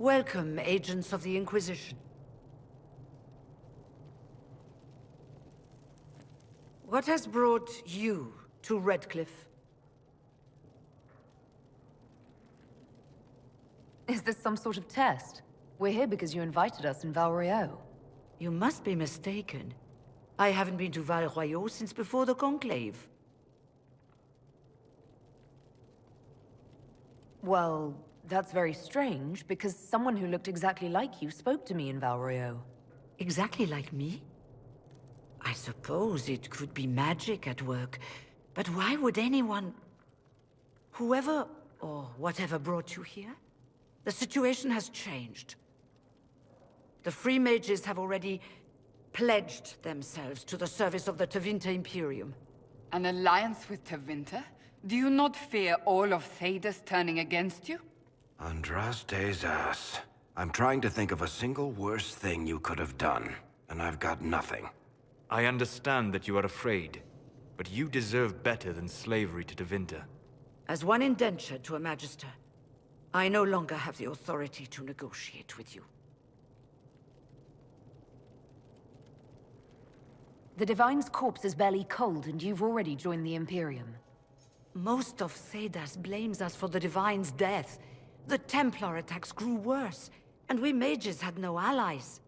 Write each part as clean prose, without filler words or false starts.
Welcome, agents of the Inquisition. What has brought you to Redcliffe? Is this some sort of test? We're here because you invited us in Val Royeaux. You must be mistaken. I haven't been to Val Royeaux since before the Conclave. Well, that's very strange, because someone who looked exactly like you spoke to me in Val Royeaux. Exactly like me? I suppose it could be magic at work, but why would anyone... Whoever or whatever brought you here? The situation has changed. The Free Mages have already pledged themselves to the service of the Tevinter Imperium. An alliance with Tevinter? Do you not fear all of Thedas turning against you? Andraste's ass. I'm trying to think of a single worse thing you could have done, and I've got nothing. I understand that you are afraid, but you deserve better than slavery to Tevinter. As one indentured to a Magister, I no longer have the authority to negotiate with you. The Divine's corpse is barely cold, and you've already joined the Imperium. Most of Thedas blames us for the Divine's death. The Templar attacks grew worse, and we mages had no allies.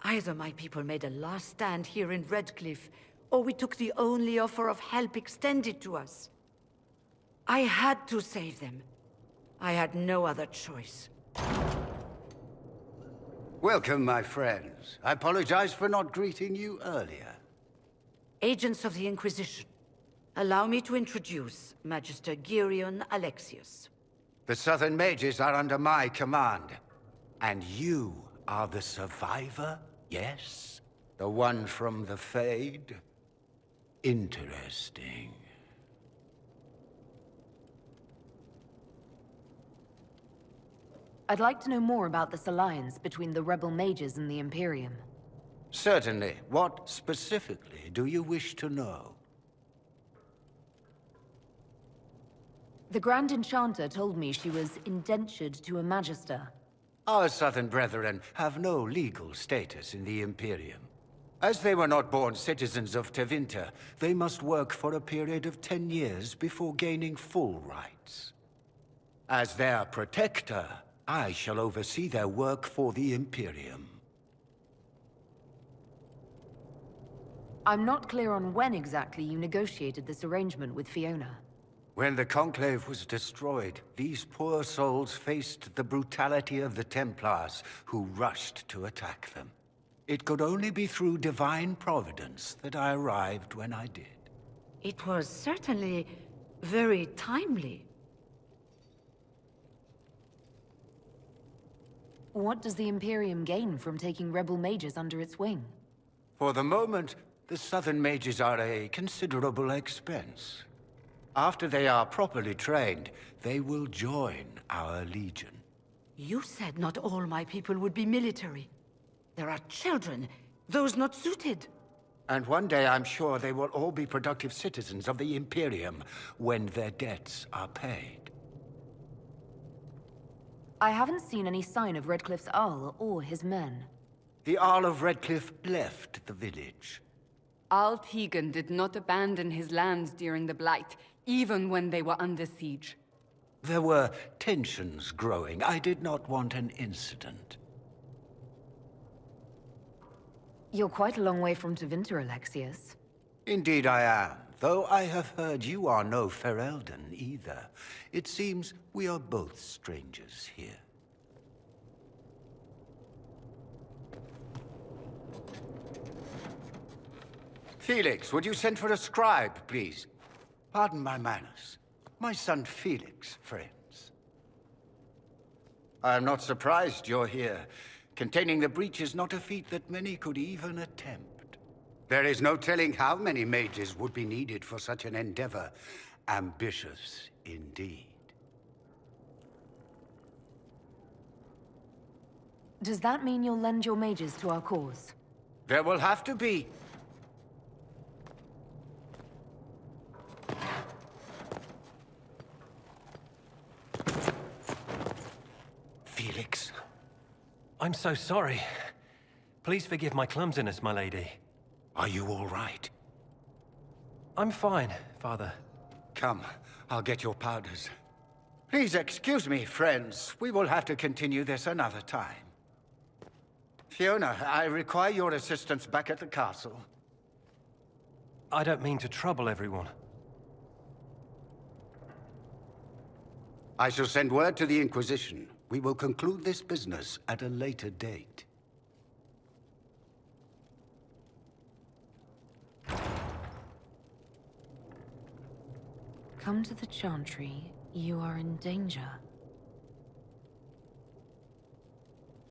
Either my people made a last stand here in Redcliffe, or we took the only offer of help extended to us. I had to save them. I had no other choice. Welcome, my friends. I apologize for not greeting you earlier. Agents of the Inquisition, allow me to introduce Magister Alexius. The Southern Mages are under my command. And you are the survivor, yes? The one from the Fade? Interesting. I'd like to know more about this alliance between the rebel mages and the Imperium. Certainly. What specifically do you wish to know? The Grand Enchanter told me she was indentured to a Magister. Our Southern brethren have no legal status in the Imperium. As they were not born citizens of Tevinter, they must work for a period of 10 years before gaining full rights. As their protector, I shall oversee their work for the Imperium. I'm not clear on when exactly you negotiated this arrangement with Fiona. When the Conclave was destroyed, these poor souls faced the brutality of the Templars, who rushed to attack them. It could only be through divine providence that I arrived when I did. It was certainly very timely. What does the Imperium gain from taking rebel mages under its wing? For the moment, the Southern Mages are a considerable expense. After they are properly trained, they will join our Legion. You said not all my people would be military. There are children, those not suited. And one day I'm sure they will all be productive citizens of the Imperium when their debts are paid. I haven't seen any sign of Redcliffe's Arl or his men. The Arl of Redcliffe left the village. Arl Tegan did not abandon his lands during the Blight, even when they were under siege. There were tensions growing. I did not want an incident. You're quite a long way from Tevinter, Alexius. Indeed I am, though I have heard you are no Ferelden either. It seems we are both strangers here. Felix, would you send for a scribe, please? Pardon my manners. My son Felix, friends. I am not surprised you're here. Containing the breach is not a feat that many could even attempt. There is no telling how many mages would be needed for such an endeavor. Ambitious indeed. Does that mean you'll lend your mages to our cause? There will have to be. Felix, I'm so sorry. Please forgive my clumsiness, my lady. Are you all right? I'm fine, Father. Come, I'll get your powders. Please excuse me, friends. We will have to continue this another time. Fiona, I require your assistance back at the castle. I don't mean to trouble everyone. I shall send word to the Inquisition. We will conclude this business at a later date. Come to the Chantry. You are in danger.